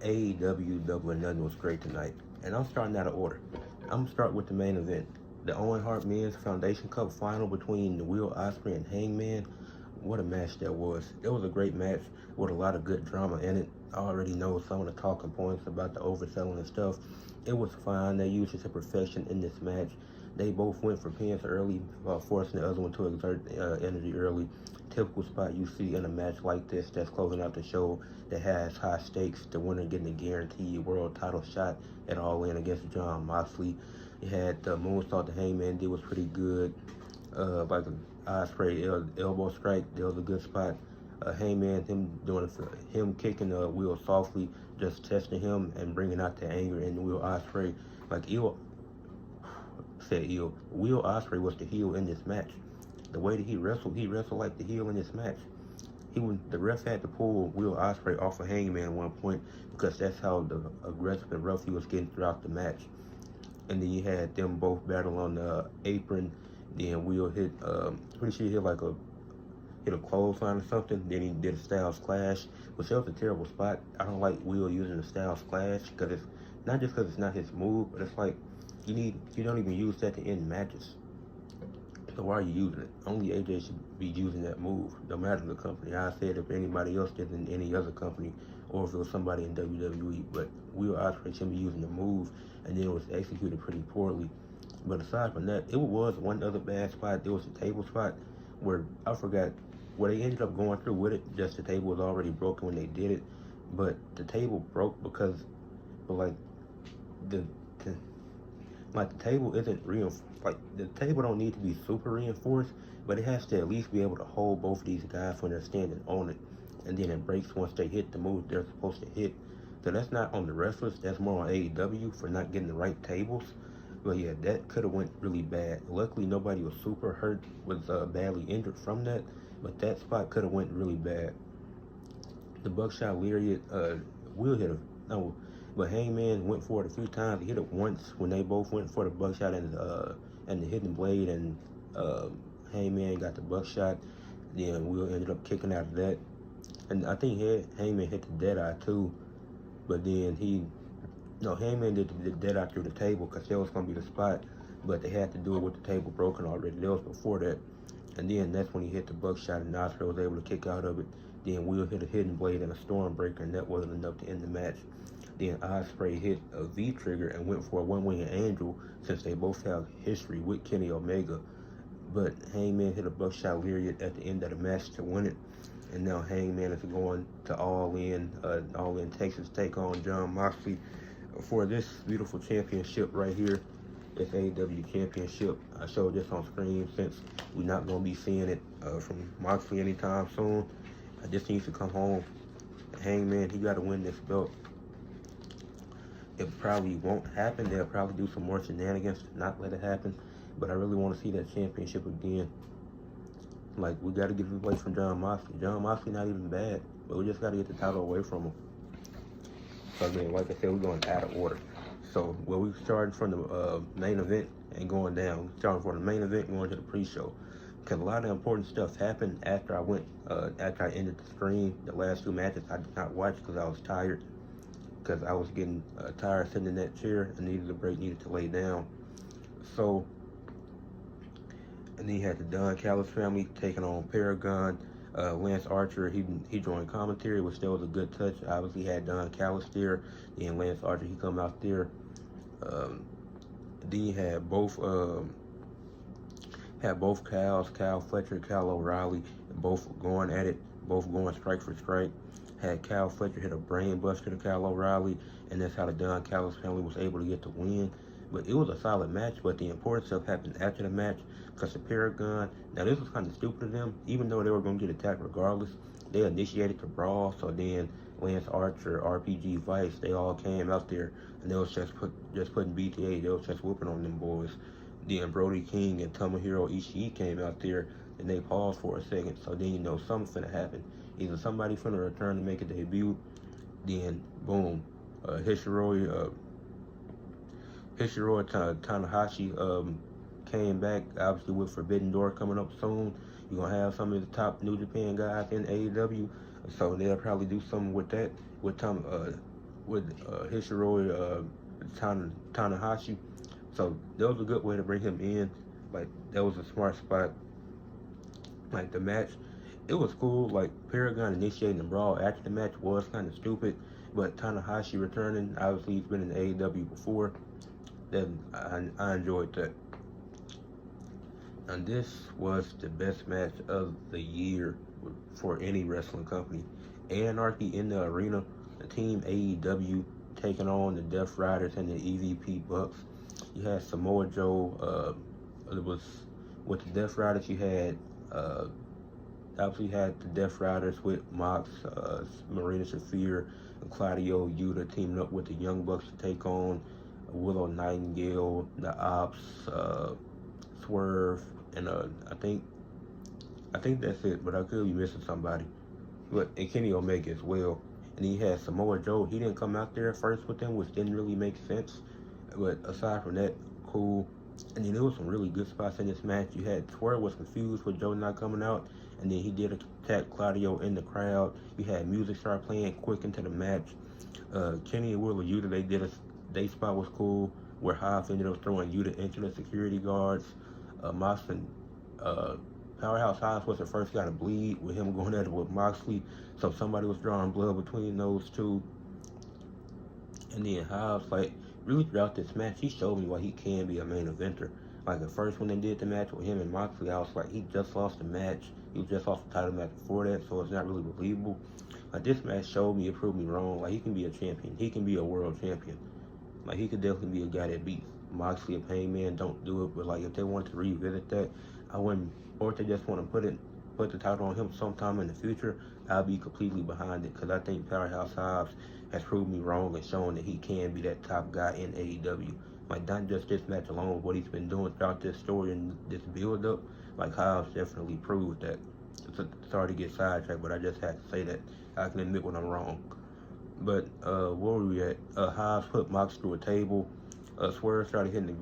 AEW Double or Nothing was great tonight. And I'm starting out of order. I'm going to start with the main event. The Owen Hart Men's Foundation Cup final between the Will Ospreay and Hangman. What a match that was. It was a great match with a lot of good drama in it. I already know some of the talking points about the overselling and stuff. It was fine. They used it to perfection in this match. They both went for pins early, forcing the other one to exert energy early. Typical spot you see in a match like this that's closing out the show that has high stakes. The winner getting a guaranteed world title shot at All In against John Moxley. You had the moonsault the Hangman did was pretty good. Like an Ospreay elbow strike, that was a good spot. Hangman, him kicking Will softly, just testing him and bringing out the anger in Will Ospreay. Like Will Ospreay was the heel in this match. The way that he wrestled like the heel in this match. The ref had to pull Will Ospreay off of Hangman at one point because that's how the aggressive and rough he was getting throughout the match. And then you had them both battle on the apron. Then Will hit, pretty sure he hit a clothesline or something. Then he did a Styles Clash, which was a terrible spot. I don't like Will using the Styles Clash because it's not just because it's not his move, but it's like you don't even use that to end matches. So why are you using it? Only AJ should be using that move, no matter the company. I said if anybody else did in any other company, or if it was somebody in WWE, but Will Ospreay shouldn't be using the move, and then it was executed pretty poorly. But aside from that, it was one other bad spot. There was a table spot where I forgot where they ended up going through with it. Just the table was already broken when they did it, but the table broke because, the table isn't reinforced. Like the table don't need to be super reinforced, but it has to at least be able to hold both of these guys when they're standing on it, and then it breaks once they hit the move they're supposed to hit. So that's not on the wrestlers. That's more on AEW for not getting the right tables. But yeah, that could have went really bad. Luckily, nobody was super hurt, was badly injured from that, but that spot could have went really bad. The buckshot lariat, Will hit but Hangman went for it a few times. He hit it once when they both went for the buckshot and the hidden blade, and Hangman got the buckshot. Then Will ended up kicking out of that, and I think Hangman hit the dead eye too, but then Hangman did the dead eye through the table because that was going to be the spot, but they had to do it with the table broken already. That was before that. And then that's when he hit the buckshot and Ospreay was able to kick out of it. Then Will hit a hidden blade and a stormbreaker, and that wasn't enough to end the match. Then Ospreay hit a V-trigger and went for a one-winged angel since they both have history with Kenny Omega. But Hangman hit a buckshot lariat at the end of the match to win it. And now Hangman is going to All In Texas take on John Moxley for this beautiful championship right here. It's AEW Championship. I showed this on screen since we're not going to be seeing it from Moxley anytime soon. I just needs to come home. Hangman, he got to win this belt. It probably won't happen. They'll probably do some more shenanigans to not let it happen. But I really want to see that championship again. Like, we got to get it away from John Moxley. John Moxley not even bad, but we just got to get the title away from him. So again, like I said, we're going out of order. So, we started from the main event and going down. Starting from the main event and going to the pre-show. Because a lot of important stuff happened after I ended the stream. The last two matches I did not watch because I was tired. Because I was getting tired sitting in that chair and needed a break, needed to lay down. So, and then you had the Don Callis family taking on Paragon. Lance Archer, he joined commentary, which still was a good touch. Obviously had Don Callis there, then Lance Archer, he come out there. Then you had both Kyle Fletcher, Kyle O'Reilly, both going at it, both going strike for strike. Had Kyle Fletcher hit a brain buster to Kyle O'Reilly, and that's how the Don Callis family was able to get the win. But it was a solid match, but the important stuff happened after the match, because the Paragon, now this was kind of stupid of them, even though they were going to get attacked regardless, they initiated the brawl. So then Lance Archer, RPG Vice, they all came out there, and they was just putting BTA, they was just whooping on them boys. Then Brody King and Tomohiro Ishii came out there, and they paused for a second, so then you know something's finna happen. Either somebody finna return to make a debut, then boom, Hishiroi Tanahashi came back, obviously with Forbidden Door coming up soon. You're gonna have some of the top New Japan guys in AEW, so they'll probably do something with that. With with Hishiroi Tanahashi. So that was a good way to bring him in. Like that was a smart spot. Like the match, it was cool. Like Paragon initiating the brawl after the match was kind of stupid, but Tanahashi returning, obviously he's been in AEW before. Then I enjoyed that. And this was the best match of the year for any wrestling company. Anarchy in the arena, the team AEW taking on the Death Riders and the EVP Bucks. You had Samoa Joe. It was with the Death Riders. You had obviously had the Death Riders with Mox, Marina Shafir, and Claudio Yuta teaming up with the Young Bucks to take on Willow Nightingale, the Ops, Swerve, and I think that's it. But I could be missing somebody. But and Kenny Omega as well. And he had Samoa Joe. He didn't come out there first with them, which didn't really make sense. But aside from that, cool. And then there was some really good spots in this match. You had Swerve was confused with Joe not coming out, and then he did attack Claudio in the crowd. You had music start playing quick into the match. Kenny and Willa Yuta, they spot was cool, where Hobbs ended up throwing Yuta into the security guards. Mox and Powerhouse Hobbs was the first guy to bleed with him going at it with Moxley. So somebody was drawing blood between those two. And then Hobbs, like, really throughout this match, he showed me why he can be a main eventer. Like, the first when they did the match with him and Moxley, I was like, he just lost the match. He was just lost the title match before that, so it's not really believable. Like, this match showed me, it proved me wrong. Like, he can be a champion. He can be a world champion. Like, he could definitely be a guy that beats Moxley, a pain man. Don't do it. But, like, if they wanted to revisit that, I wouldn't. Or if they just want to put the title on him sometime in the future, I'll be completely behind it. Because I think Powerhouse Hobbs has proved me wrong and shown that he can be that top guy in AEW. Like, not just this match alone, what he's been doing throughout this story and this build-up. Like, Hobbs definitely proved that. Sorry to get sidetracked, but I just had to say that. I can admit when I'm wrong. But where were we at? Hobbs put Mox through a table. Swerve started hitting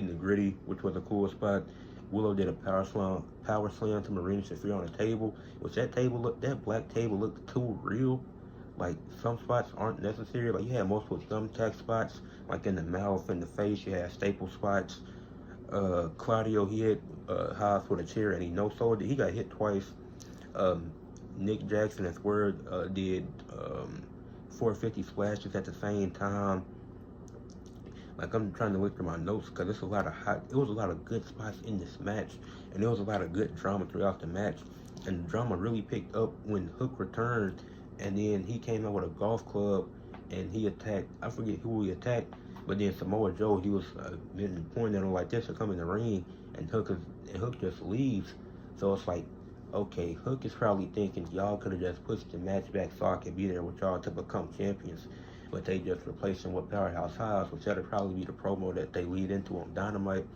the gritty, which was a cool spot. Willow did a power slam to Marina Shafir on a table. That black table looked too real. Like, some spots aren't necessary. Like, you had multiple thumbtack spots, like in the mouth and the face. You had staple spots. Claudio, he hit Hobbs with a chair and he no-sold it. He got hit twice. Nick Jackson and Swerve did 450 splashes at the same time. Like, I'm trying to look through my notes because it was a lot of good spots in this match, and there was a lot of good drama throughout the match. And the drama really picked up when Hook returned, and then he came out with a golf club, and he attacked, I forget who he attacked, but then Samoa Joe, he was pointing at him like this to come in the ring, and Hook just leaves. So it's like, okay, Hook is probably thinking y'all could have just pushed the match back so I could be there with y'all to become champions. But they just replaced him with Powerhouse Hobbs, which that'll probably be the promo that they lead into on Dynamite.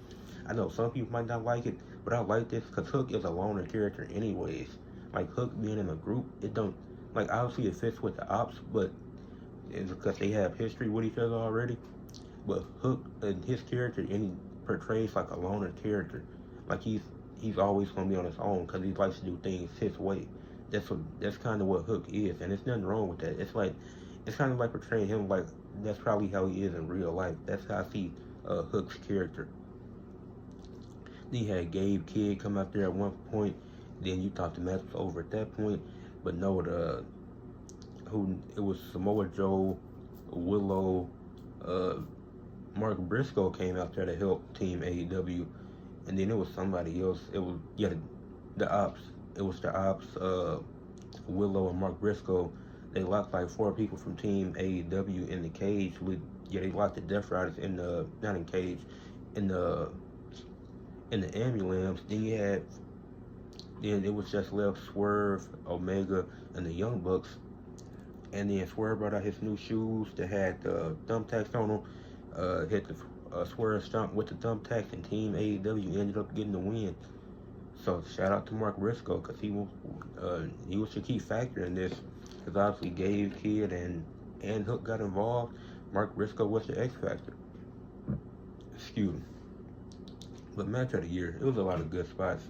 I know some people might not like it, but I like this because Hook is a loner character anyways. Like, Hook being in a group, it don't, like, obviously it fits with the Ops, but it's because they have history with each other already. But Hook and his character, and he portrays like a loner character. Like, he's always going to be on his own because he likes to do things his way. That's kind of what Hook is, and there's nothing wrong with that. It's kind of like portraying him like that's probably how he is in real life. That's how I see Hook's character. Then you had Gabe Kidd come out there at one point. Then you thought the match was over at that point, but no, it was Samoa Joe, Willow, Mark Briscoe came out there to help Team AEW, and then it was somebody else. It was the Ops. It was the Ops, Willow and Mark Briscoe. They locked like 4 people from Team AEW in the cage. They locked the Death Riders not in cage, in the ambulance. Then it was just left Swerve, Omega, and the Young Bucks. And then Swerve brought out his new shoes that had the thumbtacks on them. Hit the Swerve stomp with the thumbtacks, and Team AEW ended up getting the win. So shout out to Mark Briscoe because he was the key factor in this. Because obviously Gabe Kidd and Hook got involved. Mark Briscoe was the X factor. Excuse me. But match of the year, it was a lot of good spots.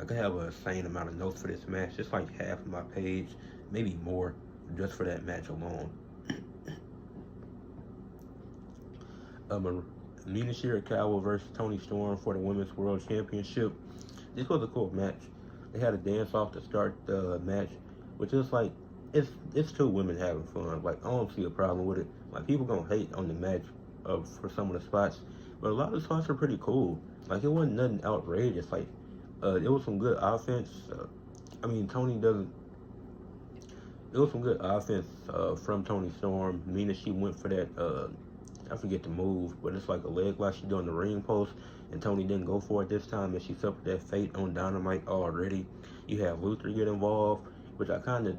I could have a insane amount of notes for this match, just like half of my page, maybe more, just for that match alone. Mina Shirakawa versus Toni Storm for the Women's World Championship. This was a cool match. They had a dance off to start the match, which is like it's two women having fun. Like I don't see a problem with it. Like people gonna hate on the match for some of the spots, but a lot of the spots are pretty cool. Like it wasn't nothing outrageous. Like it was some good offense. I mean Tony doesn't. It was some good offense from Toni Storm. Mina she went for that. I forget the move, but it's like a leg lock she doing the ring post, and Tony didn't go for it this time, and she suffered that fate on Dynamite already. You have Luther get involved, which I kind of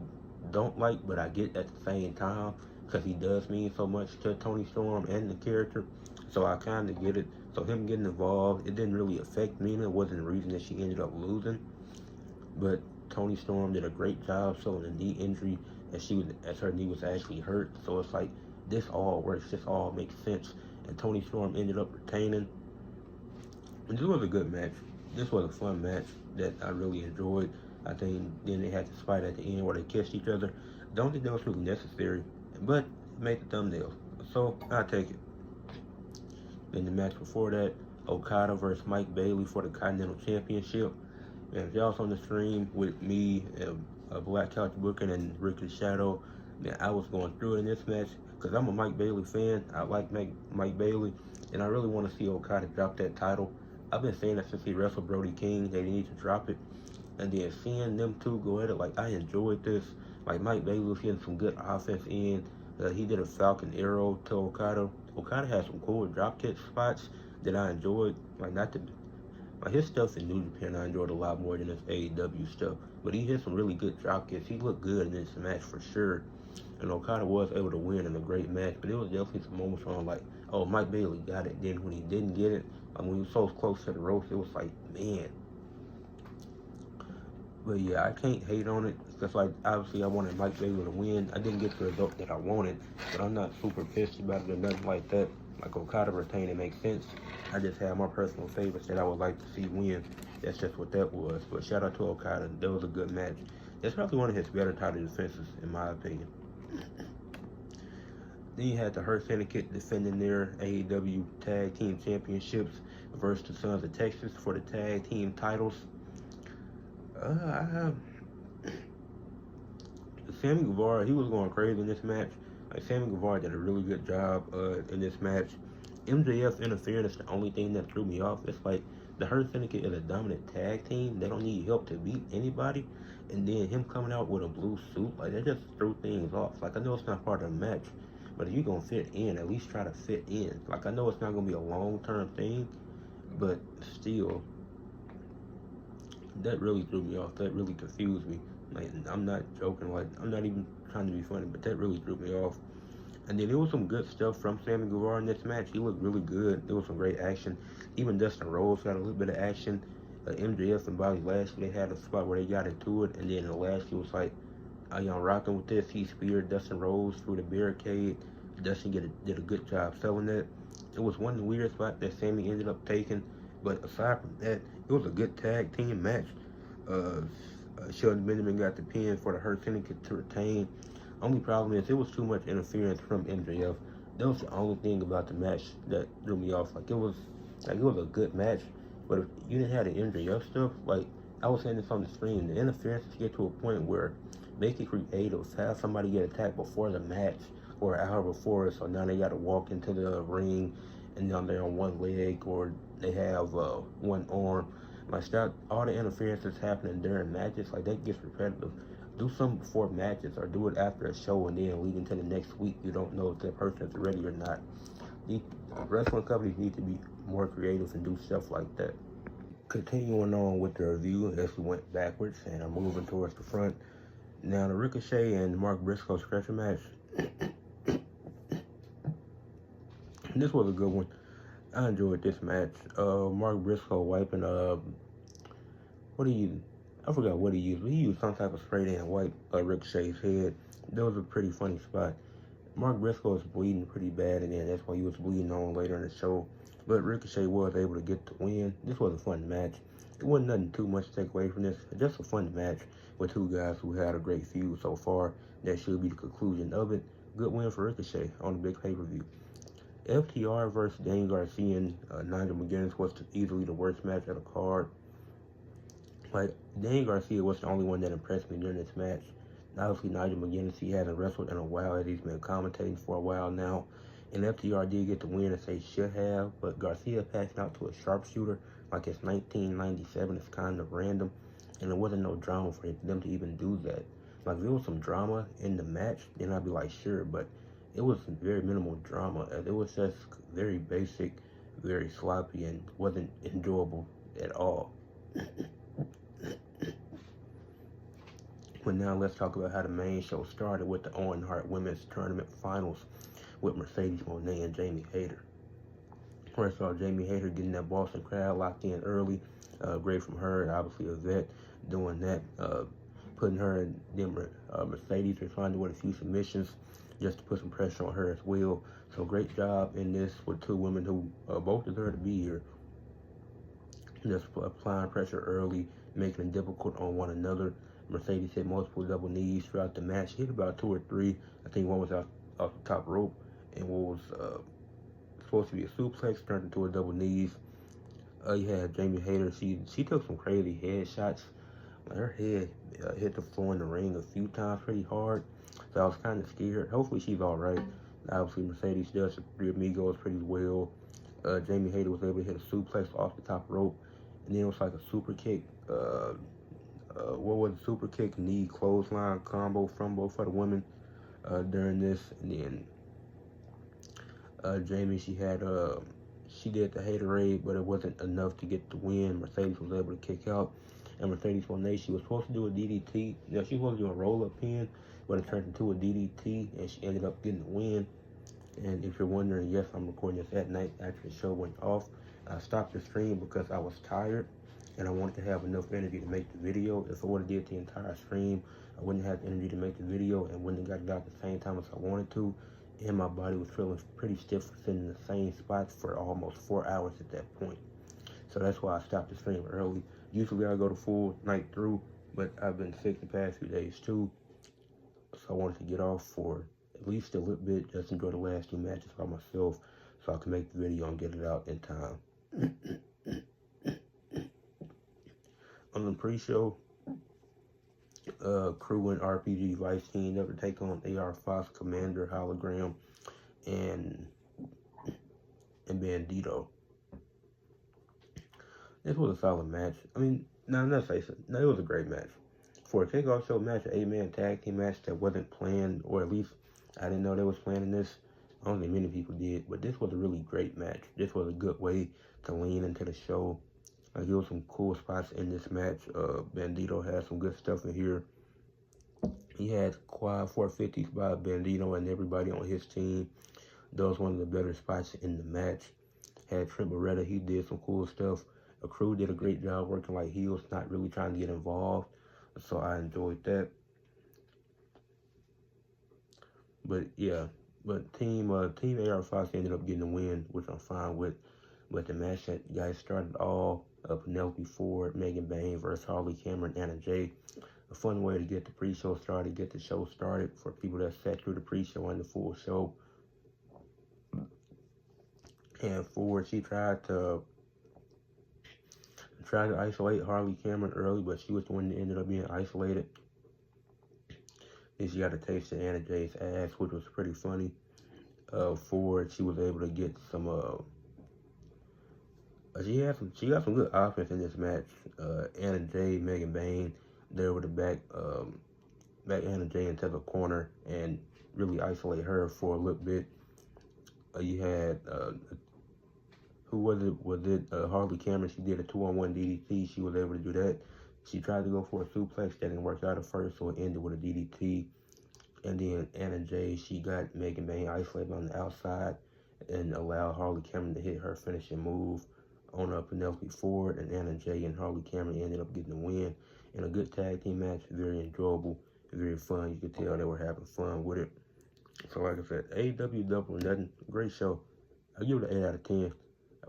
don't like, but I get at the same time because he does mean so much to Toni Storm and the character, so I kind of get it. So him getting involved, it didn't really affect Mina. It wasn't the reason that she ended up losing, but Toni Storm did a great job selling a knee injury as her knee was actually hurt. So it's like this all works, this all makes sense. And Toni Storm ended up retaining. And this was a good match. This was a fun match that I really enjoyed. I think then they had this fight at the end where they kissed each other. Don't think that was really necessary, but it made the thumbnail. So I take it. Then the match before that, Okada versus Mike Bailey for the Continental Championship. And if y'all was on the stream with me, Black Couch Booking, and Ricky Shadow, man, I was going through it in this match because I'm a Mike Bailey fan. I like Mike Bailey, and I really want to see Okada drop that title. I've been saying that since he wrestled Brody King, they need to drop it. And then seeing them two go at it, like I enjoyed this. Like Mike Bailey was getting some good offense in. He did a Falcon Arrow to Okada. Okada had some cool dropkick spots that I enjoyed. Like his stuff in New Japan I enjoyed a lot more than his AEW stuff. But he hit some really good dropkicks. He looked good in this match for sure. And Okada was able to win in a great match. But it was definitely some moments where I'm like, oh, Mike Bailey got it. Then when he didn't get it, when he was so close to the ropes, it was like, man. But yeah, I can't hate on it. Because like obviously I wanted Mike Bailey to win. I didn't get the result that I wanted. But I'm not super pissed about it or nothing like that. Like Okada retaining makes sense. I just have my personal favorites that I would like to see win. That's just what that was. But shout out to Okada. That was a good match. That's probably one of his better title defenses, in my opinion. Then you had the Hurt Syndicate defending their AEW Tag Team Championships versus the Sons of Texas for the Tag Team titles. Sammy Guevara, he was going crazy in this match. Like Sammy Guevara did a really good job in this match. MJF interference is the only thing that threw me off. It's like the Hurt Syndicate is a dominant tag team. They don't need help to beat anybody. And then him coming out with a blue suit, like that just threw things off. Like I know it's not part of the match, but if you're gonna fit in, at least try to fit in. Like I know it's not gonna be a long-term thing, but still, that really threw me off. That really confused me. Like I'm not joking. Like I'm not even trying to be funny, but that really threw me off. And then there was some good stuff from Sammy Guevara in this match. He looked really good. There was some great action. Even Dustin Rhodes got a little bit of action. MJF and Bobby Lashley, they had a spot where they got into it. And then the Lashley was like, I'm rocking with this. He speared Dustin Rhodes through the barricade. Dustin did a good job selling that. It was one weird spot that Sammy ended up taking. But aside from that, it was a good tag team match. Shelton Benjamin got the pin for the Hurt Syndicate to retain. Only problem is it was too much interference from MJF. That was the only thing about the match that threw me off. Like it was a good match, but if you didn't have the MJF stuff, like I was saying this on the stream, the interferences get to a point where make it creative. Have somebody get attacked before the match or an hour before, so now they got to walk into the ring and now they're on one leg or they have one arm. Like stop all the interferences happening during matches. Like that gets repetitive. Do something before matches or do it after a show and then lead into the next week. You don't know if that person is ready or not. The wrestling companies need to be more creative and do stuff like that. Continuing on with the review as we went backwards and I'm moving towards the front. Now the Ricochet and Mark Briscoe scratcher match. This was a good one. I enjoyed this match. Mark Briscoe wiping I forgot what he used, but he used some type of spray and wipe Ricochet's head. That was a pretty funny spot. Mark Briscoe was bleeding pretty bad, and then that's why he was bleeding on later in the show. But Ricochet was able to get the win. This was a fun match. It wasn't nothing too much to take away from this. Just a fun match with two guys who had a great feud so far. That should be the conclusion of it. Good win for Ricochet on the big pay-per-view. FTR versus Daniel Garcia and Nigel McGuinness was easily the worst match of the card. Like, Daniel Garcia was the only one that impressed me during this match. Obviously, Nigel McGuinness, he hasn't wrestled in a while, as he's been commentating for a while now. And FTR did get the win, as they should have, but Garcia passing out to a sharpshooter like it's 1997 is kind of random, and there wasn't no drama for them to even do that. Like, if there was some drama in the match, then I'd be like, sure, but it was very minimal drama, as it was just very basic, very sloppy, and wasn't enjoyable at all. But now let's talk about how the main show started with the Owen Hart Women's Tournament Finals with Mercedes Moné and Jamie Hayter. First of all, Jamie Hayter getting that Boston crowd locked in early. Great from her. Obviously a vet doing that. Putting her and then Mercedes are trying to win a few submissions just to put some pressure on her as well. So great job in this with two women who both deserve to be here. Just applying pressure early, making it difficult on one another. Mercedes hit multiple double knees throughout the match. She hit about 2 or 3. I think one was off the top rope, and what was supposed to be a suplex turned into a double knees. You had Jamie Hayter. She took some crazy head shots. Her head hit the floor in the ring a few times pretty hard, so I was kind of scared. Hopefully she's all right. Obviously Mercedes does the Three Amigos pretty well. Jamie Hayter was able to hit a suplex off the top rope, and then it was like a super kick. What was a super kick, knee, clothesline combo from both for the women during this. And then Jamie, she did the haterade, but it wasn't enough to get the win. Mercedes was able to kick out, and Mercedes Moné, she was supposed to do a DDT. No, she was supposed to do a roll-up pin, but it turned into a DDT, and she ended up getting the win. And if you're wondering, yes, I'm recording this at night after the show went off. I stopped the stream because I was tired, and I wanted to have enough energy to make the video. If I would have did the entire stream, I wouldn't have the energy to make the video and wouldn't have got it out at the same time as I wanted to. And my body was feeling pretty stiff for sitting in the same spot for almost 4 hours at that point. So that's why I stopped the stream early. Usually I go the full night through, but I've been sick the past few days too. So I wanted to get off for at least a little bit, just enjoy the last 2 matches by myself so I can make the video and get it out in time. On the pre-show, Crew and RPG Vice Team never take on AR Fox, Commander, Hologram, and Bandito. This was a solid match. I mean, let's face it, it was a great match. For a kickoff show match, an 8-man tag team match that wasn't planned, or at least I didn't know they was planning this. I don't think many people did, but this was a really great match. This was a good way to lean into the show. There was some cool spots in this match. Bandito had some good stuff in here. He had quad 450s by Bandito and everybody on his team. That was one of the better spots in the match. Had Trent Beretta, he did some cool stuff. The Crew did a great job working like heels, not really trying to get involved. So I enjoyed that. But yeah, Team AR Fox ended up getting the win, which I'm fine with. But the match that guys started all Penelope Ford, Megan Bain versus Harley Cameron, Anna Jay. A fun way to get the pre-show started, get the show started for people that sat through the pre-show and the full show. And Ford, she tried to isolate Harley Cameron early, but she was the one that ended up being isolated. Then she got a taste of Anna Jay's ass, which was pretty funny. Ford, she was able to get some she got some good offense in this match. Anna Jay, Megan Bain, they were to back Anna Jay into the corner and really isolate her for a little bit. You had who was it? Harley Cameron. She did a 2-on-1 DDT. She was able to do that. She tried to go for a suplex. That didn't work out at first, so it ended with a DDT. And then Anna Jay, she got Megan Bain isolated on the outside and allowed Harley Cameron to hit her finishing move on Penelope Ford. And Anna Jay and Harley Cameron ended up getting the win in a good tag team match. Very enjoyable, very fun. You could tell they were having fun with it. So like I said, AEW Double or Nothing, great show. I give it an 8 out of 10.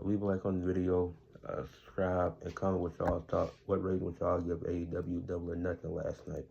Leave a like on the video, subscribe, and comment what y'all thought. What rating would y'all give AEW Double or Nothing last night?